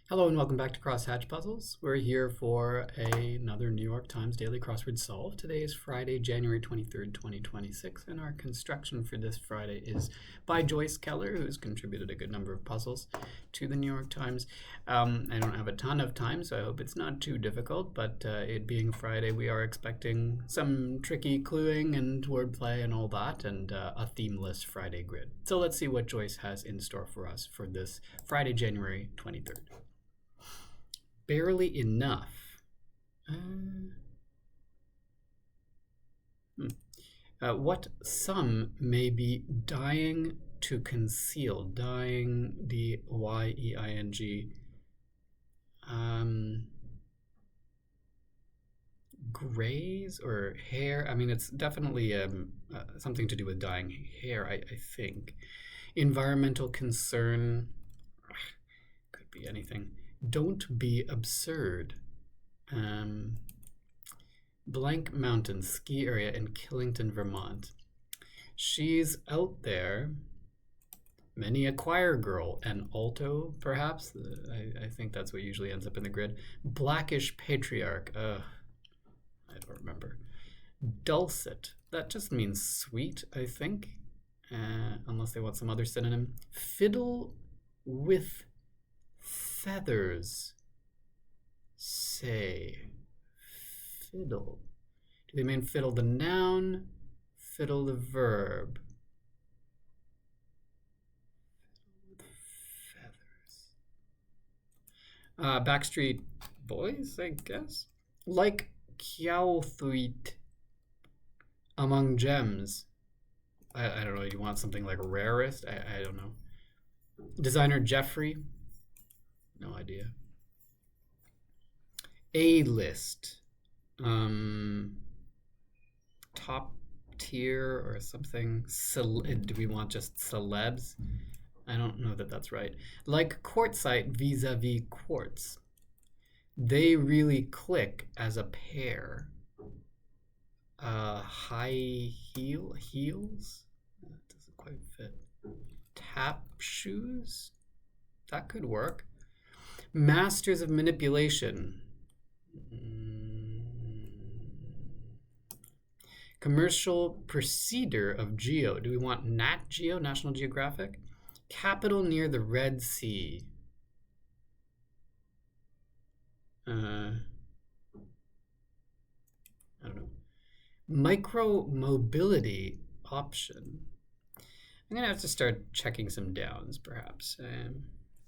Hello and welcome back to Crosshatch Puzzles. We're here for another New York Times Daily Crossword Solve. Today is Friday, January 23rd, 2026, and our construction for this Friday is by Joyce Keller, who's contributed a good number of puzzles to the New York Times. I don't have a ton of time, so I hope it's not too difficult, but it being Friday, we are expecting some tricky cluing and wordplay and all that, and a themeless Friday grid. So let's see what Joyce has in store for us for this Friday, January 23rd. Barely enough. What some may be dying to conceal. Dying, D-Y-E-I-N-G. Grays or hair? I mean, it's definitely something to do with dyeing hair, I think. Environmental concern. Could be anything. Don't be absurd. Blank Mountain ski area in Killington, Vermont. She's out there. Many a choir girl. An alto, perhaps? I think that's what usually ends up in the grid. Blackish patriarch. I don't remember. Dulcet. That just means sweet, I think. Unless they want some other synonym. Fiddle with feathers. Say. Fiddle. Do they mean fiddle the noun? Fiddle the verb? Feathers. Backstreet Boys, I guess? Like Kyaw Thu among gems. I don't know, you want something like rarest? I don't know. Designer Jeffrey? No idea. A-list. Top tier or something. Do we want just celebs? I don't know that that's right. Like quartzite vis-a-vis quartz. They really click as a pair. High heels? That doesn't quite fit. Tap shoes? That could work. Masters of manipulation. Commercial procedure of Geo. Do we want Nat Geo, National Geographic? Capital near the Red Sea. I don't know. Micro mobility option. I'm going to have to start checking some downs, perhaps.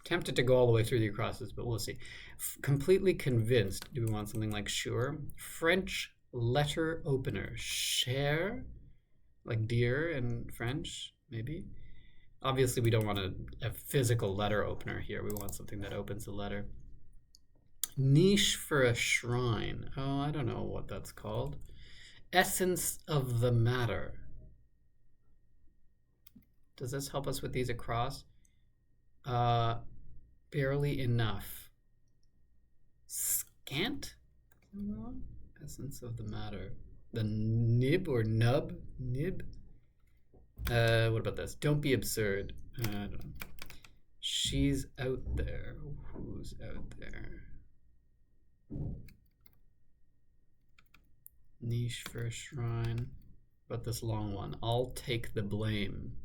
Tempted to go all the way through the acrosses, but we'll see. Completely convinced. Do we want something like sure? French letter opener. Cher? Like dear in French, maybe? Obviously, we don't want a physical letter opener here. We want something that opens the letter. Niche for a shrine. Oh, I don't know what that's called. Essence of the matter. Does this help us with these across? Barely enough. Scant? Essence of the matter. The nib or nub? Nib? What about this? Don't be absurd. I don't know. She's out there. Who's out there? Niche for a shrine. But this long one. I'll take the blame.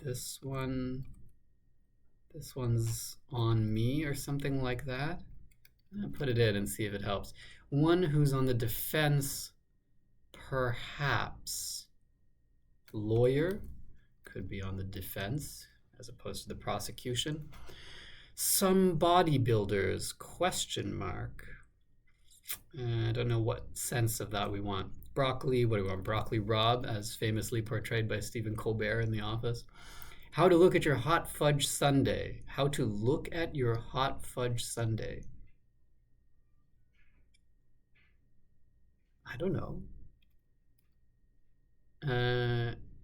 This one's on me or something like that. I'll put it in and see if it helps. One who's on the defense, perhaps. Lawyer could be on the defense as opposed to the prosecution. Some bodybuilders, question mark. I don't know what sense of that we want. Broccoli, what do we want? Broccoli Rob, as famously portrayed by Stephen Colbert in The Office. How to look at your hot fudge sundae. How to look at your hot fudge sundae. I don't know.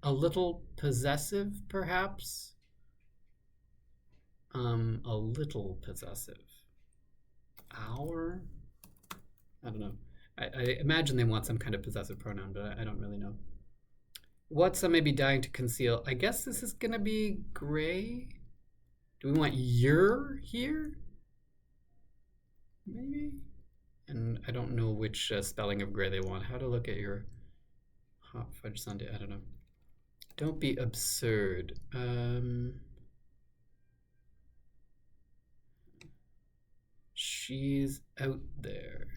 A little possessive, perhaps? A little possessive. Our? I don't know. I imagine they want some kind of possessive pronoun, but I don't really know. What some may be dying to conceal. I guess this is going to be gray. Do we want your here? Maybe? And I don't know which spelling of gray they want. How to look at your hot fudge sundae. I don't know. Don't be absurd. She's out there.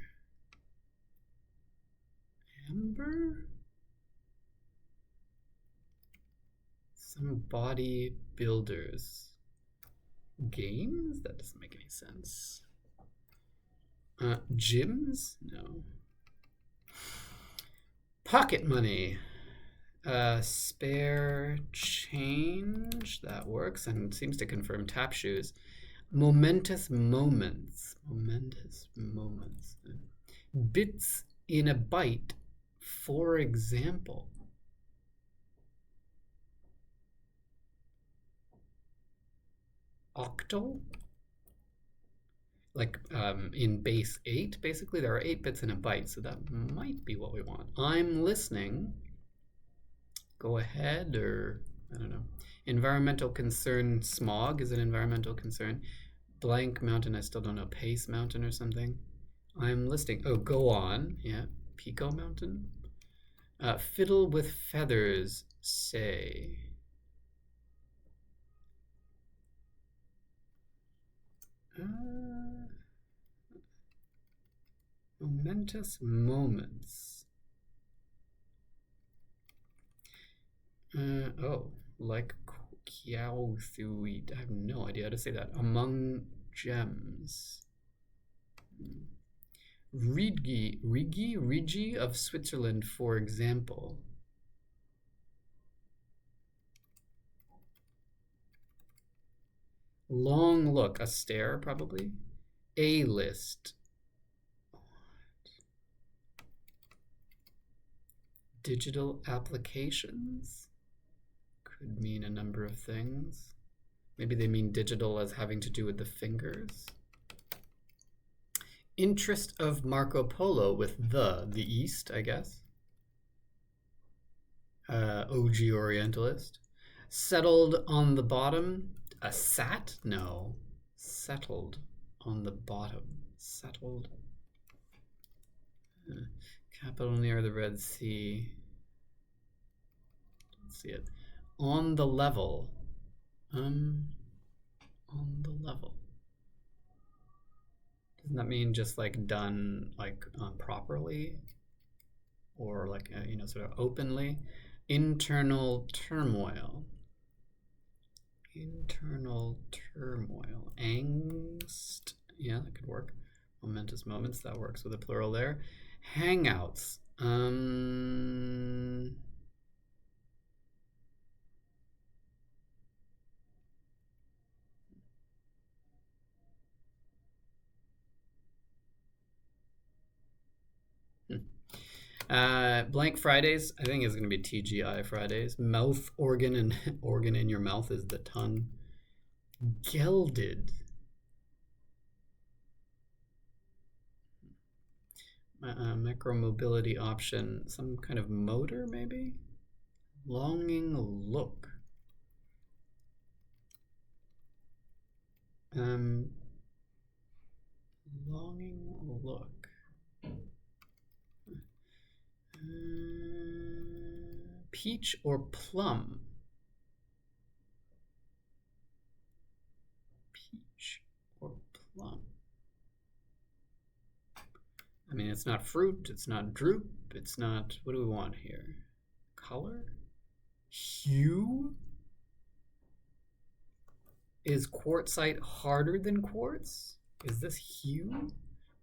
Amber? Some bodybuilders. Games? That doesn't make any sense. Gyms? No. Pocket money. Spare change. That works and seems to confirm tap shoes. Momentous moments. Momentous moments. Bits in a bite. For example. Octal? Like in base 8, basically there are 8 bits in a byte, so that might be what we want. I'm listening. Go ahead, or I don't know. Environmental concern. Smog is an environmental concern. Blank mountain, I still don't know. Pace mountain or something. I'm listening. Oh, go on. Yeah. Pico mountain. Fiddle with feathers. Say. Momentous moments. Like Kyaw Thu. I have no idea how to say that. Among gems. Rigi of Switzerland, for example. Long look, a stare probably. A list. Digital applications could mean a number of things. Maybe they mean digital as having to do with the fingers. Interest of Marco Polo with the East, I guess. OG Orientalist. Settled on the bottom. A sat? No. Settled on the bottom. Settled. Capital near the Red Sea. Don't see it. On the level. On the level. Doesn't that mean just like done like properly? Or like, sort of openly? Internal turmoil. Internal turmoil. Angst. Yeah, that could work. Momentous moments. That works with a plural there. Hangouts. Blank Fridays, I think is going to be TGI Fridays. Mouth organ, and organ in your mouth is the tongue. Gelded. Micromobility option, some kind of motor maybe? Longing look. Longing look. Peach or plum? Peach or plum? I mean, it's not fruit, it's not droop, it's not, what do we want here? Color? Hue? Is quartzite harder than quartz? Is this hue?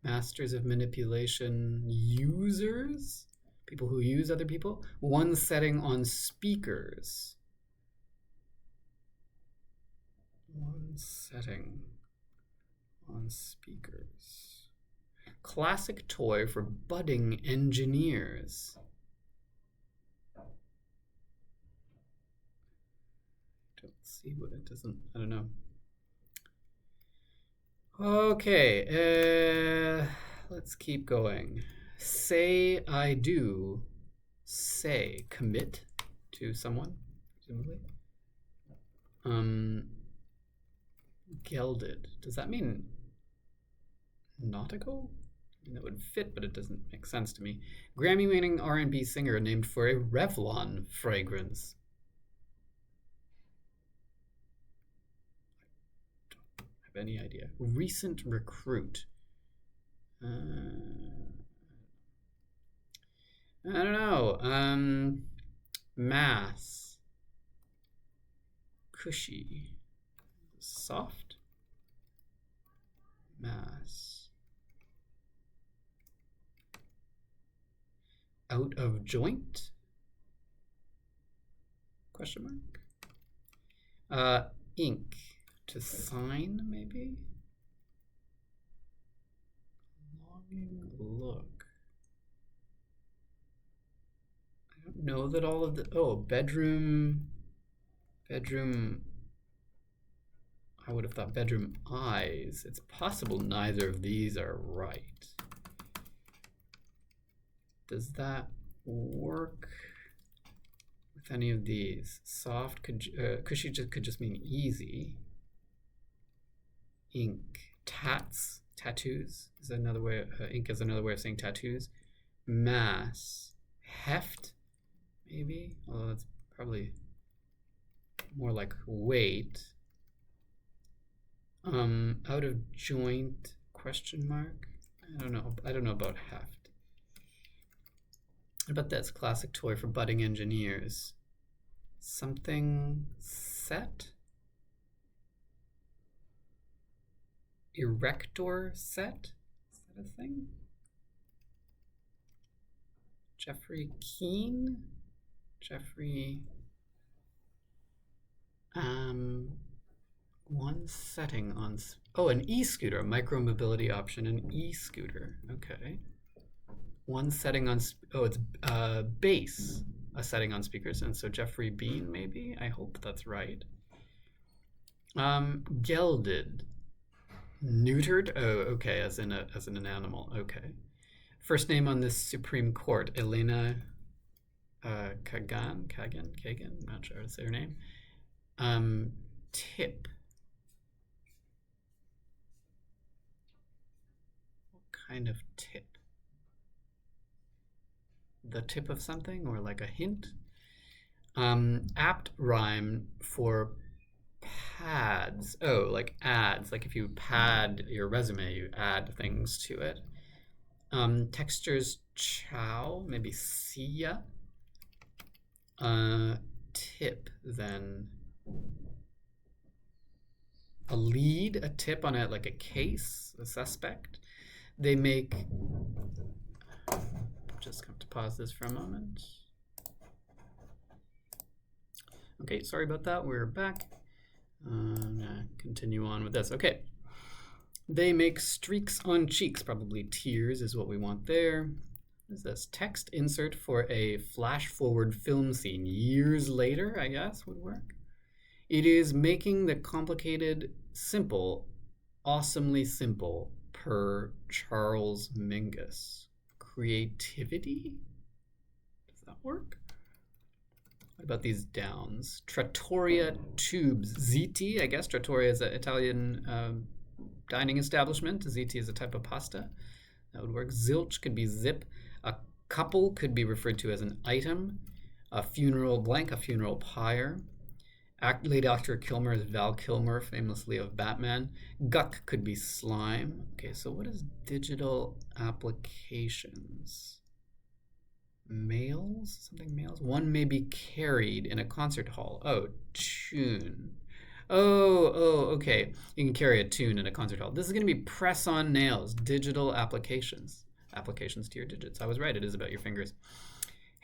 Masters of manipulation users? People who use other people? One setting on speakers. One setting on speakers. Classic toy for budding engineers. Don't see what it doesn't, I don't know. Okay, let's keep going. Say I do. Say, commit to someone, presumably. Gelded. Does that mean nautical? I mean, that would fit, but it doesn't make sense to me. Grammy-winning R&B singer named for a Revlon fragrance. I don't have any idea. Recent recruit. I don't know. Mass. Cushy. Soft. Mass. Out of joint? Question mark. Ink. To sign, maybe? Longing look. I don't know that all of the... Oh, bedroom... Bedroom... I would have thought bedroom eyes. It's possible neither of these are right. Does that work with any of these? Soft cushy could just mean easy. Ink, tattoos is another way. Ink is another way of saying tattoos. Mass, heft, maybe. Although that's probably more like weight. Out of joint? Question mark. I don't know. I don't know about heft. What about this classic toy for budding engineers? Something set? Erector set? Is that a thing? Jeffrey Keane? Jeffrey... one setting on... Oh, an e-scooter. Micro mobility option, an e-scooter. Okay. One setting on... Oh, it's bass. A setting on speakers. And so Jeffrey Bean, maybe? I hope that's right. Gelded. Neutered? Oh, okay, as in an animal. Okay. First name on this Supreme Court, Elena Kagan, I'm not sure how to say her name. Tip. What kind of tip? The tip of something, or like a hint? Apt rhyme for pads. Oh, like ads. Like if you pad your resume, you add things to it. Textures chow, maybe sia. Tip, then. A lead, a tip on it, like a case, a suspect. They make... Just have to pause this for a moment. Okay, sorry about that. We're back. I'm gonna continue on with this. Okay. They make streaks on cheeks. Probably tears is what we want there. What is this? Text insert for a flash forward film scene. Years later, I guess, would work. It is making the complicated simple, awesomely simple, per Charles Mingus. Creativity? Does that work? What about these downs? Trattoria tubes. Ziti, I guess. Trattoria is an Italian dining establishment. Ziti is a type of pasta. That would work. Zilch could be zip. A couple could be referred to as an item. A funeral blank, a funeral pyre. Late actor Kilmer is Val Kilmer, famously of Batman. Guck could be slime. Okay, so what is digital applications? Mails? Something mails? One may be carried in a concert hall. Oh, tune. Oh, okay. You can carry a tune in a concert hall. This is going to be press on nails. Digital applications. Applications to your digits. I was right. It is about your fingers.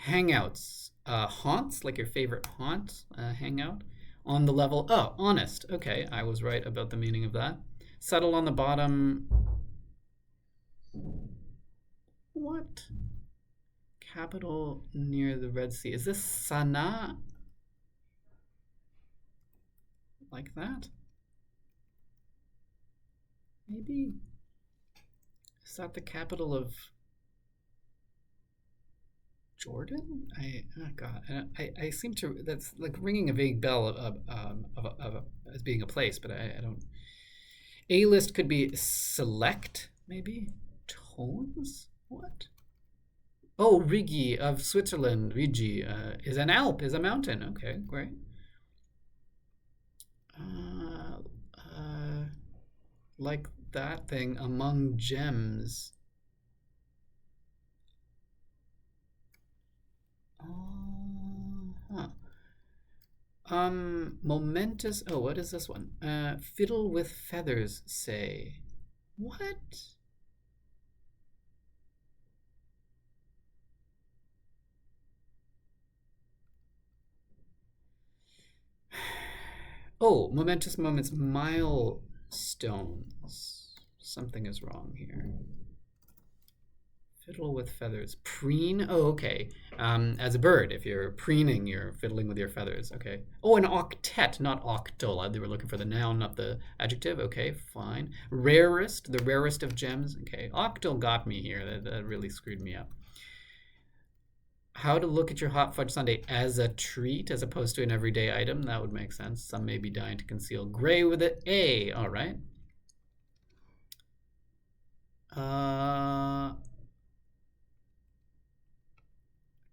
Hangouts. Haunts, like your favorite haunt. Hangout. On the level. Oh, honest. Okay, I was right about the meaning of that. Settle on the bottom. What? Capital near the Red Sea. Is this Sana'a? Like that? Maybe? Is that the capital of Jordan? Oh God, I seem to, that's like ringing a vague bell as being a place, but I don't. A list could be select, maybe? Tones? What? Oh, Rigi of Switzerland. Rigi is an Alp, is a mountain. Okay, great. Like that thing among gems. Huh. Momentous. Oh, what is this one? Fiddle with feathers, say. What? Oh, momentous moments, milestones. Something is wrong here. Fiddle with feathers. Preen? Oh, okay. As a bird, if you're preening, you're fiddling with your feathers. Okay. Oh, an octet, not octal. They were looking for the noun, not the adjective. Okay, fine. Rarest, the rarest of gems. Okay. Octal got me here. That really screwed me up. How to look at your hot fudge sundae as a treat as opposed to an everyday item. That would make sense. Some may be dying to conceal. Gray with an A. All right.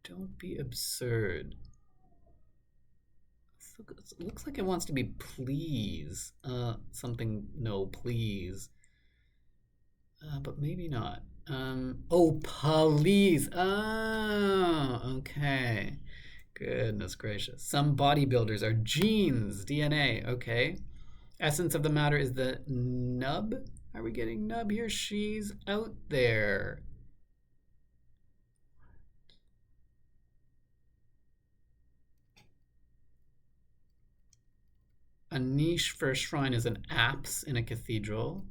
Don't be absurd. It looks like it wants to be please. Something, no, please. But maybe not. Oh, please. Oh, okay. Goodness gracious. Some bodybuilders are genes, DNA. Okay. Essence of the matter is the nub. Are we getting nub here? She's out there. A niche for a shrine is an apse in a cathedral.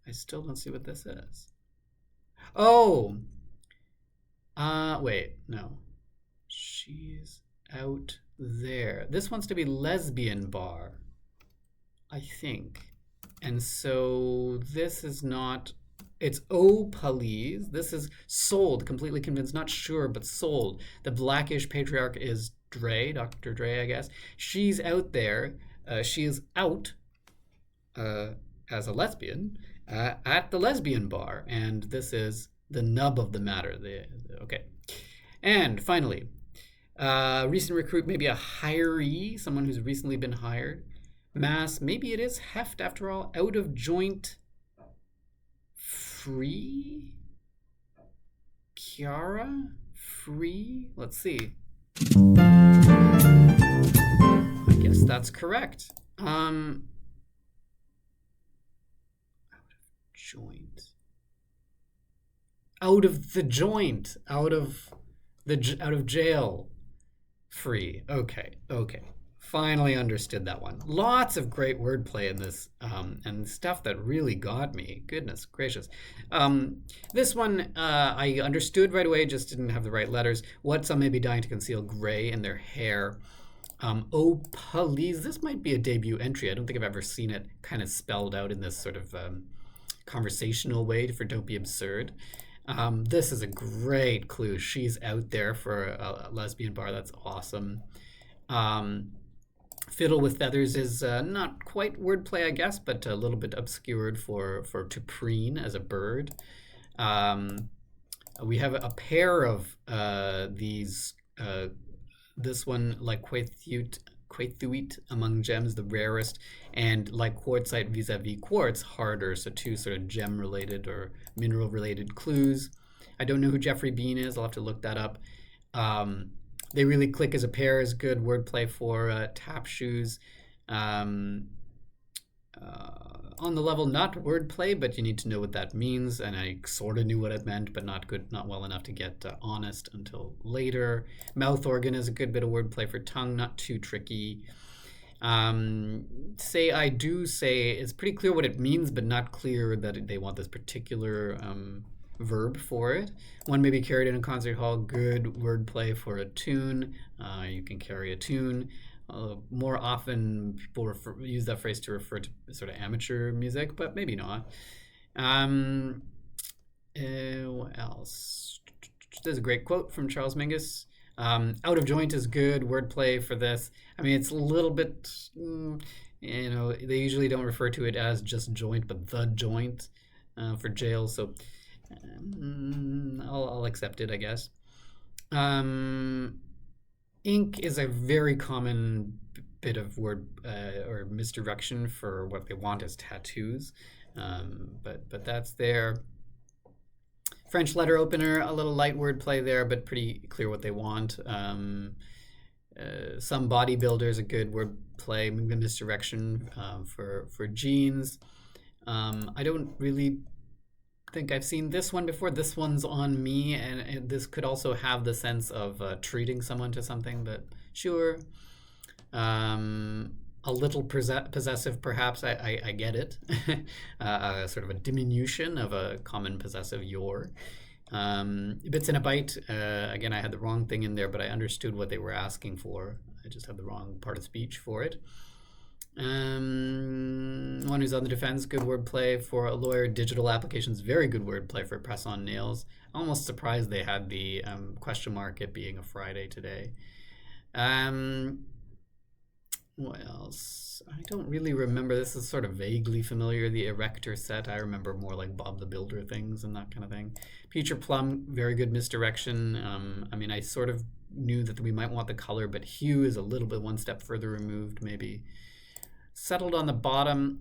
I still don't see what this is. Oh! Wait, no. She's out there. This wants to be lesbian bar, I think. And so this is not, it's oh please. This is sold, completely convinced, not sure, but sold. The blackish patriarch is Dre, Dr. Dre, I guess. She's out there. She is out as a lesbian at the lesbian bar. And this is the nub of the matter. Okay. And finally, recent recruit, maybe a hiree, someone who's recently been hired. Mass, maybe it is heft after all. Out of joint free? Kiara? Free? Let's see. I guess that's correct. Out of joint. Out of the joint. Out of jail. Free. Okay. Finally understood that one. Lots of great wordplay in this, and stuff that really got me. Goodness gracious. This one I understood right away, just didn't have the right letters. What some may be dying to conceal, gray in their hair. Oh, please. This might be a debut entry. I don't think I've ever seen it kind of spelled out in this sort of conversational way for don't be absurd. This is a great clue. She's out there for a lesbian bar. That's awesome. Fiddle with feathers is not quite wordplay, I guess, but a little bit obscured for to preen as a bird. We have a pair of these. This one, like Quaythuite among gems, the rarest, and like quartzite vis-a-vis quartz, harder. So two sort of gem-related or mineral-related clues. I don't know who Jeffrey Bean is. I'll have to look that up. They really click as a pair is good wordplay for tap shoes. On the level, not wordplay, but you need to know what that means. And I sort of knew what it meant, but not well enough to get honest until later. Mouth organ is a good bit of wordplay for tongue, not too tricky. Say I do say, it's pretty clear what it means, but not clear that they want this particular verb for it. One may be carried in a concert hall. Good wordplay for a tune. You can carry a tune. More often people use that phrase to refer to sort of amateur music, but maybe not. What else? there's a great quote from Charles Mingus. Out of joint is good wordplay for this. I mean, it's a little bit, they usually don't refer to it as just joint, but the joint for jail. So I'll accept it, I guess. Ink is a very common bit of word or misdirection for what they want as tattoos, but that's there. French letter opener, a little light wordplay there, but pretty clear what they want. Some bodybuilders, a good wordplay, misdirection for jeans. I don't really think I've seen this one before. This one's on me, and this could also have the sense of treating someone to something, but sure. A little possessive, perhaps. I get it. Sort of a diminution of a common possessive your. Bits in a bite. Again, I had the wrong thing in there, but I understood what they were asking for. I just had the wrong part of speech for it. One who's on the defense, good wordplay for a lawyer. Digital applications, very good wordplay for press on nails. Almost surprised they had the question mark, it being a Friday today. What else? I don't really remember. This is sort of vaguely familiar. The erector set, I remember more like Bob the Builder things and that kind of thing. Peach or plum, very good misdirection. I mean, I sort of knew that we might want the color, but hue is a little bit one step further removed, maybe. Settled on the bottom.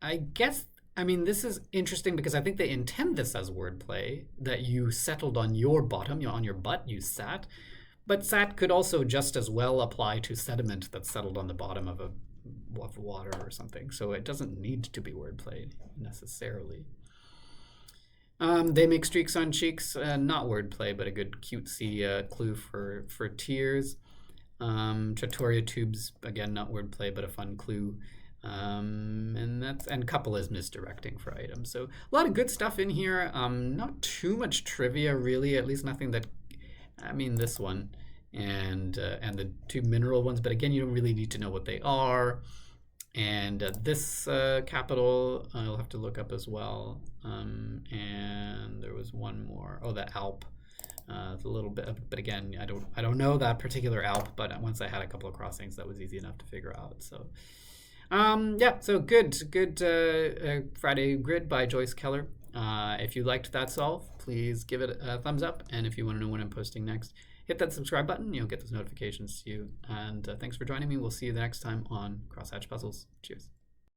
I guess, I mean, this is interesting because I think they intend this as wordplay, that you settled on your bottom, on your butt, you sat. But sat could also just as well apply to sediment that's settled on the bottom of water or something. So it doesn't need to be wordplay necessarily. They make streaks on cheeks, not wordplay, but a good cutesy clue for tears. Trattoria tubes, again, not wordplay, but a fun clue. And couple is misdirecting for items. So a lot of good stuff in here. Not too much trivia, really, at least nothing that, I mean, this one and the two mineral ones, but again, you don't really need to know what they are. And this capital, I'll have to look up as well. And there was one more. Oh, the Alp. It's a little bit, but again, I don't know that particular Alp, but once I had a couple of crossings, that was easy enough to figure out. So, yeah, so good Friday grid by Joyce Keller. If you liked that solve, please give it a thumbs up. And if you want to know when I'm posting next, hit that subscribe button. You'll get those notifications to you. And thanks for joining me. We'll see you the next time on Crosshatch Puzzles. Cheers.